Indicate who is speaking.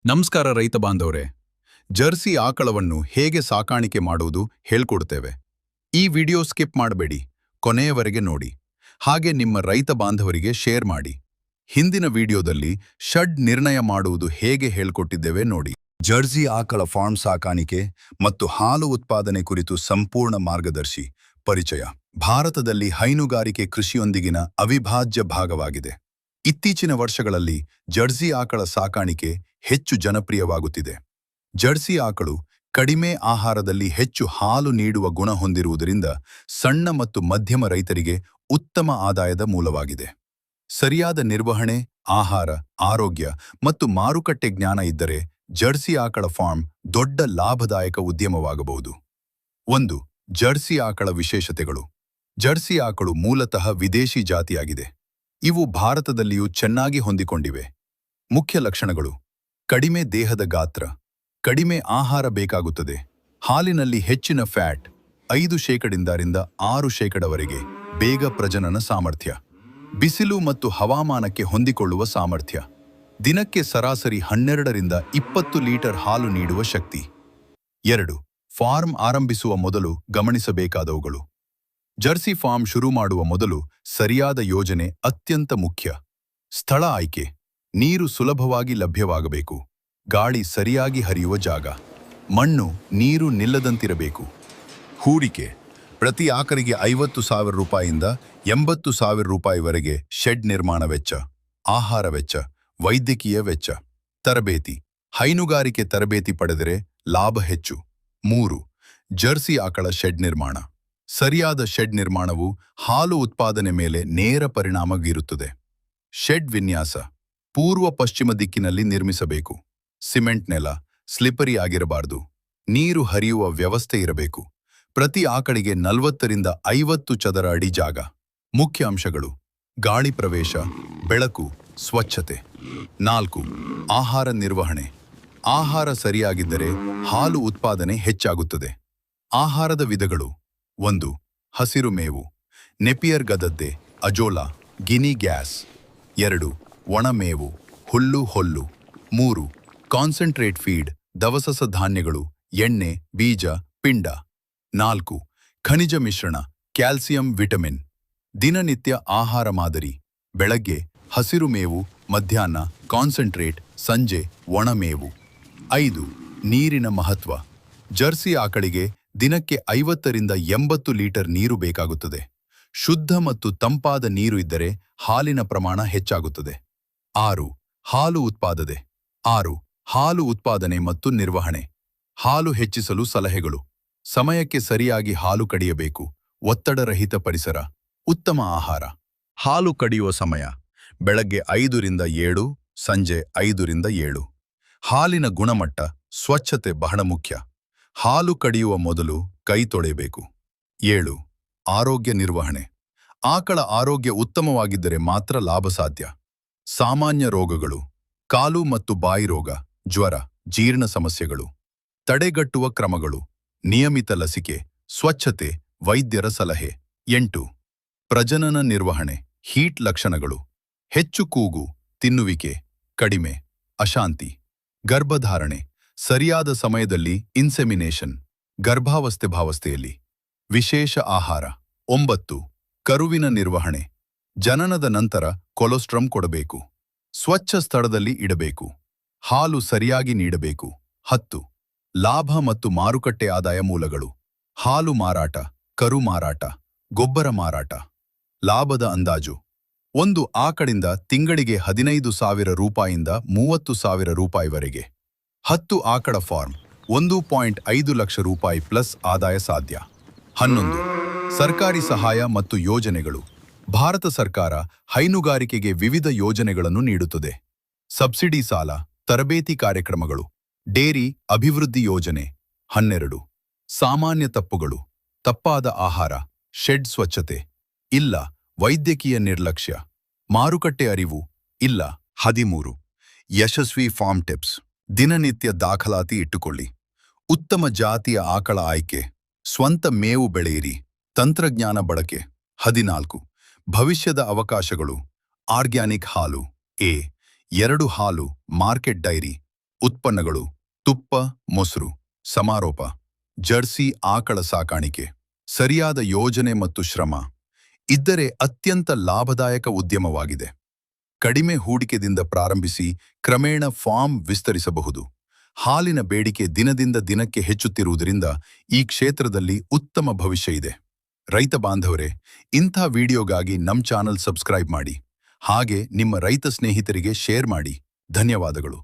Speaker 1: ನಮಸ್ಕಾರ ರೈತ ಬಾಂಧವರೇ. ಜರ್ಸಿ ಆಕಳವನ್ನು ಹೇಗೆ ಸಾಕಾಣಿಕೆ ಮಾಡುವುದು ಹೇಳ್ಕೊಡ್ತೇವೆ. ಈ ವಿಡಿಯೋ ಸ್ಕಿಪ್ ಮಾಡಬೇಡಿ, ಕೊನೆಯವರೆಗೆ ನೋಡಿ. ಹಾಗೆ ನಿಮ್ಮ ರೈತ ಬಾಂಧವರಿಗೆ ಶೇರ್ ಮಾಡಿ. ಹಿಂದಿನ ವಿಡಿಯೋದಲ್ಲಿ ಶೆಡ್ ನಿರ್ಣಯ ಮಾಡುವುದು ಹೇಗೆ ಹೇಳ್ಕೊಟ್ಟಿದ್ದೇವೆ ನೋಡಿ.
Speaker 2: ಜರ್ಸಿ ಆಕಳ ಫಾರ್ಮ್ ಸಾಕಾಣಿಕೆ ಮತ್ತು ಹಾಲು ಉತ್ಪಾದನೆ ಕುರಿತು ಸಂಪೂರ್ಣ ಮಾರ್ಗದರ್ಶಿ ಪರಿಚಯ. ಭಾರತದಲ್ಲಿ ಹೈನುಗಾರಿಕೆ ಕೃಷಿಯೊಂದಿಗಿನ ಅವಿಭಾಜ್ಯ ಭಾಗವಾಗಿದೆ. ಇತ್ತೀಚಿನ ವರ್ಷಗಳಲ್ಲಿ ಜರ್ಸಿ ಆಕಳ ಸಾಕಾಣಿಕೆ ಹೆಚ್ಚು ಜನಪ್ರಿಯವಾಗುತ್ತಿದೆ. ಜರ್ಸಿ ಆಕಳು ಕಡಿಮೆ ಆಹಾರದಲ್ಲಿ ಹೆಚ್ಚು ಹಾಲು ನೀಡುವ ಗುಣ ಹೊಂದಿರುವುದರಿಂದ ಸಣ್ಣ ಮತ್ತು ಮಧ್ಯಮ ರೈತರಿಗೆ ಉತ್ತಮ ಆದಾಯದ ಮೂಲವಾಗಿದೆ. ಸರಿಯಾದ ನಿರ್ವಹಣೆ, ಆಹಾರ, ಆರೋಗ್ಯ ಮತ್ತು ಮಾರುಕಟ್ಟೆ ಜ್ಞಾನ ಇದ್ದರೆ ಜರ್ಸಿ ಆಕಳ ಫಾರ್ಮ್ ದೊಡ್ಡ ಲಾಭದಾಯಕ ಉದ್ಯಮವಾಗಬಹುದು. 1. ಜರ್ಸಿ ಆಕಳ ವಿಶೇಷತೆಗಳು. ಜರ್ಸಿ ಆಕಳು ಮೂಲತಃ ವಿದೇಶಿ ಜಾತಿಯಾಗಿದೆ. ಇವು ಭಾರತದಲ್ಲಿಯೂ ಚೆನ್ನಾಗಿ ಹೊಂದಿಕೊಂಡಿವೆ. ಮುಖ್ಯ ಲಕ್ಷಣಗಳು: ಕಡಿಮೆ ದೇಹದ ಗಾತ್ರ, ಕಡಿಮೆ ಆಹಾರ ಬೇಕಾಗುತ್ತದೆ, ಹಾಲಿನಲ್ಲಿ ಹೆಚ್ಚಿನ ಫ್ಯಾಟ್ 5% 6%ವರೆಗೆ, ಬೇಗ ಪ್ರಜನನ ಸಾಮರ್ಥ್ಯ, ಬಿಸಿಲು ಮತ್ತು ಹವಾಮಾನಕ್ಕೆ ಹೊಂದಿಕೊಳ್ಳುವ ಸಾಮರ್ಥ್ಯ, ದಿನಕ್ಕೆ ಸರಾಸರಿ 12 20 ಲೀಟರ್ ಹಾಲು ನೀಡುವ ಶಕ್ತಿ. 2. ಫಾರ್ಮ್ ಆರಂಭಿಸುವ ಮೊದಲು ಗಮನಿಸಬೇಕಾದವುಗಳು. ಜರ್ಸಿ ಫಾರ್ಮ್ ಶುರು ಮಾಡುವ ಮೊದಲು ಸರಿಯಾದ ಯೋಜನೆ ಅತ್ಯಂತ ಮುಖ್ಯ. ಸ್ಥಳ ಆಯ್ಕೆ: ನೀರು ಸುಲಭವಾಗಿ ಲಭ್ಯವಾಗಬೇಕು, ಗಾಳಿ ಸರಿಯಾಗಿ ಹರಿಯುವ ಜಾಗ, ಮಣ್ಣು ನೀರು ನಿಲ್ಲದಂತಿರಬೇಕು. ಹೂಡಿಕೆ: ಪ್ರತಿ ಆಕರಿಗೆ 50,000 ರೂಪಾಯಿಯಿಂದ 80,000 ರೂಪಾಯಿವರೆಗೆ ಶೆಡ್ ನಿರ್ಮಾಣ ವೆಚ್ಚ, ಆಹಾರ ವೆಚ್ಚ, ವೈದ್ಯಕೀಯ ವೆಚ್ಚ. ತರಬೇತಿ: ಹೈನುಗಾರಿಕೆ ತರಬೇತಿ ಪಡೆದರೆ ಲಾಭ ಹೆಚ್ಚು. 3. ಜರ್ಸಿ ಆಕಳ ಶೆಡ್ ನಿರ್ಮಾಣ. ಸರಿಯಾದ ಶೆಡ್ ನಿರ್ಮಾಣವು ಹಾಲು ಉತ್ಪಾದನೆ ಮೇಲೆ ನೇರ ಪರಿಣಾಮ ಬೀರುತ್ತದೆ. ಶೆಡ್ ವಿನ್ಯಾಸ: ಪೂರ್ವ ಪಶ್ಚಿಮ ದಿಕ್ಕಿನಲ್ಲಿ ನಿರ್ಮಿಸಬೇಕು. ಸಿಮೆಂಟ್ ನೆಲ, ಸ್ಲಿಪರಿ ಆಗಿರಬಾರದು. ನೀರು ಹರಿಯುವ ವ್ಯವಸ್ಥೆ ಇರಬೇಕು. ಪ್ರತಿ ಆಕಳಿಗೆ 40 50 ಚದರ ಅಡಿ ಜಾಗ. ಮುಖ್ಯ ಅಂಶಗಳು: ಗಾಳಿ ಪ್ರವೇಶ, ಬೆಳಕು, ಸ್ವಚ್ಛತೆ. 4. ಆಹಾರ ನಿರ್ವಹಣೆ. ಆಹಾರ ಸರಿಯಾಗಿದ್ದರೆ ಹಾಲು ಉತ್ಪಾದನೆ ಹೆಚ್ಚಾಗುತ್ತದೆ. ಆಹಾರದ ವಿಧಗಳು: 1. ಹಸಿರು ಮೇವು, ನೆಪಿಯರ್ ಗದದ್ದೆ, ಅಜೋಲಾ, ಗಿನಿ ಗ್ಯಾಸ್. 2. ಒಣಮೇವು, ಹುಲ್ಲು ಹೊಲ್ಲು. 3. ಕಾನ್ಸಂಟ್ರೇಟ್ ಫೀಡ್, ದವಸ ಧಾನ್ಯಗಳು, ಎಣ್ಣೆ, ಬೀಜ, ಪಿಂಡ. 4. ಖನಿಜ ಮಿಶ್ರಣ, ಕ್ಯಾಲ್ಸಿಯಂ, ವಿಟಮಿನ್. ದಿನನಿತ್ಯ ಆಹಾರ ಮಾದರಿ: ಬೆಳಗ್ಗೆ ಹಸಿರು ಮೇವು, ಮಧ್ಯಾಹ್ನ ಕಾನ್ಸಂಟ್ರೇಟ್, ಸಂಜೆ ಒಣಮೇವು. 5. ನೀರಿನ ಮಹತ್ವ. ಜರ್ಸಿ ಆಕಳಿಗೆ ದಿನಕ್ಕೆ 50 80 ಲೀಟರ್ ನೀರು ಬೇಕಾಗುತ್ತದೆ. ಶುದ್ಧ ಮತ್ತು ತಂಪಾದ ನೀರು ಇದ್ದರೆ ಹಾಲಿನ ಪ್ರಮಾಣ ಹೆಚ್ಚಾಗುತ್ತದೆ. 6. ಹಾಲು ಉತ್ಪಾದನೆ. 6. ಹಾಲು ಉತ್ಪಾದನೆ ಮತ್ತು ನಿರ್ವಹಣೆ. ಹಾಲು ಹೆಚ್ಚಿಸಲು ಸಲಹೆಗಳು: ಸಮಯಕ್ಕೆ ಸರಿಯಾಗಿ ಹಾಲು ಕಡಿಯಬೇಕು, ಒತ್ತಡರಹಿತ ಪರಿಸರ, ಉತ್ತಮ ಆಹಾರ. ಹಾಲು ಕಡಿಯುವ ಸಮಯ: ಬೆಳಗ್ಗೆ 5 ರಿಂದ 7, ಸಂಜೆ 5 ರಿಂದ 7. ಹಾಲಿನ ಗುಣಮಟ್ಟ, ಸ್ವಚ್ಛತೆ ಬಹಳ ಮುಖ್ಯ. ಹಾಲು ಕಡಿಯುವ ಮೊದಲು ಕೈ ತೊಳೆಯಬೇಕು. 7. ಆರೋಗ್ಯ ನಿರ್ವಹಣೆ. ಆಕಳ ಆರೋಗ್ಯ ಉತ್ತಮವಾಗಿದ್ದರೆ ಮಾತ್ರ ಲಾಭ ಸಾಧ್ಯ. ಸಾಮಾನ್ಯ ರೋಗಗಳು: ಕಾಲು ಮತ್ತು ಬಾಯಿ ರೋಗ, ಜ್ವರ, ಜೀರ್ಣ ಸಮಸ್ಯೆಗಳು. ತಡೆಗಟ್ಟುವ ಕ್ರಮಗಳು: ನಿಯಮಿತ ಲಸಿಕೆ, ಸ್ವಚ್ಛತೆ, ವೈದ್ಯರ ಸಲಹೆ. 8. ಪ್ರಜನನ ನಿರ್ವಹಣೆ. ಹೀಟ್ ಲಕ್ಷಣಗಳು: ಹೆಚ್ಚು ಕೂಗು, ತಿನ್ನುವಿಕೆ, ಕಡಿಮೆ, ಅಶಾಂತಿ. ಗರ್ಭಧಾರಣೆ: ಸರಿಯಾದ ಸಮಯದಲ್ಲಿ ಇನ್ಸೆಮಿನೇಷನ್, ಗರ್ಭಾವಸ್ಥೆಯಲ್ಲಿ. ವಿಶೇಷ ಆಹಾರ. 9. ಕರುವಿನ ನಿರ್ವಹಣೆ. ಜನನದ ನಂತರ ಕೊಲೊಸ್ಟ್ರಮ್ ಕೊಡಬೇಕು. ಸ್ವಚ್ಛ ಸ್ಥಳದಲ್ಲಿ ಇಡಬೇಕು. ಹಾಲು ಸರಿಯಾಗಿ ನೀಡಬೇಕು. 10. ಲಾಭ ಮತ್ತು ಮಾರುಕಟ್ಟೆ ಆದಾಯ ಮೂಲಗಳು. ಹಾಲು ಮಾರಾಟ, ಕರು ಮಾರಾಟ, ಗೊಬ್ಬರ ಮಾರಾಟ. ಲಾಭದ ಅಂದಾಜು: ಒಂದು ಆಕಳಿಂದ ತಿಂಗಳಿಗೆ 15,000 ರೂಪಾಯಿಯಿಂದ 30,000 ರೂಪಾಯಿವರೆಗೆ. 10 ಆಕಳ ಫಾರ್ಮ್ 1.5 ಲಕ್ಷ ರೂಪಾಯಿ ಪ್ಲಸ್ ಆದಾಯ ಸಾಧ್ಯ. 11. ಸರ್ಕಾರಿ ಸಹಾಯ ಮತ್ತು ಯೋಜನೆಗಳು. ಭಾರತ ಸರ್ಕಾರ ಹೈನುಗಾರಿಕೆಗೆ ವಿವಿಧ ಯೋಜನೆಗಳನ್ನು ನೀಡುತ್ತದೆ. ಸಬ್ಸಿಡಿ ಸಾಲ, ತರಬೇತಿ ಕಾರ್ಯಕ್ರಮಗಳು, ಡೇರಿ ಅಭಿವೃದ್ಧಿ ಯೋಜನೆ. 12. ಸಾಮಾನ್ಯ ತಪ್ಪುಗಳು: ತಪ್ಪಾದ ಆಹಾರ, ಶೆಡ್ ಸ್ವಚ್ಛತೆ ಇಲ್ಲ, ವೈದ್ಯಕೀಯ ನಿರ್ಲಕ್ಷ್ಯ, ಮಾರುಕಟ್ಟೆ ಅರಿವು ಇಲ್ಲ. 13. ಯಶಸ್ವಿ ಫಾರ್ಮ್ ಟಿಪ್ಸ್. ದಿನನಿತ್ಯ ದಾಖಲಾತಿ ಇಟ್ಟುಕೊಳ್ಳಿ. ಉತ್ತಮ ಜಾತಿಯ ಆಕಳ ಆಯ್ಕೆ, ಸ್ವಂತ ಮೇವು ಬೆಳೆಯಿರಿ, ತಂತ್ರಜ್ಞಾನ ಬಳಕೆ. 14. ಭವಿಷ್ಯದ ಅವಕಾಶಗಳು: ಆರ್ಗ್ಯಾನಿಕ್ ಹಾಲು, 2 ಹಾಲು, ಮಾರ್ಕೆಟ್ ಡೈರಿ, ಉತ್ಪನ್ನಗಳು: ತುಪ್ಪ, ಮೊಸರು. ಸಮಾರೋಪ: ಜರ್ಸಿ ಆಕಳ ಸಾಕಾಣಿಕೆ. ಸರಿಯಾದ ಯೋಜನೆ ಮತ್ತು ಶ್ರಮ ಇದ್ದರೆ ಅತ್ಯಂತ ಲಾಭದಾಯಕ ಉದ್ಯಮವಾಗಿದೆ. ಕಡಿಮೆ ಹೂಡಿಕೆದಿಂದ ಪ್ರಾರಂಭಿಸಿ ಕ್ರಮೇಣ ಫಾರ್ಮ್ ವಿಸ್ತರಿಸಬಹುದು. ಹಾಲಿನ ಬೇಡಿಕೆ ದಿನದಿಂದ ದಿನಕ್ಕೆ ಹೆಚ್ಚುತ್ತಿರುವುದರಿಂದ ಈ ಕ್ಷೇತ್ರದಲ್ಲಿ ಉತ್ತಮ ಭವಿಷ್ಯ ಇದೆ. ರೈತ ಬಾಂಧವರೇ, ಇಂಥ ವಿಡಿಯೋಗಾಗಿ ನಮ್ಮ ಚಾನಲ್ ಸಬ್ಸ್ಕ್ರೈಬ್ ಮಾಡಿ. ಹಾಗೆ ನಿಮ್ಮ ರೈತ ಸ್ನೇಹಿತರಿಗೆ ಶೇರ್ ಮಾಡಿ. ಧನ್ಯವಾದಗಳು.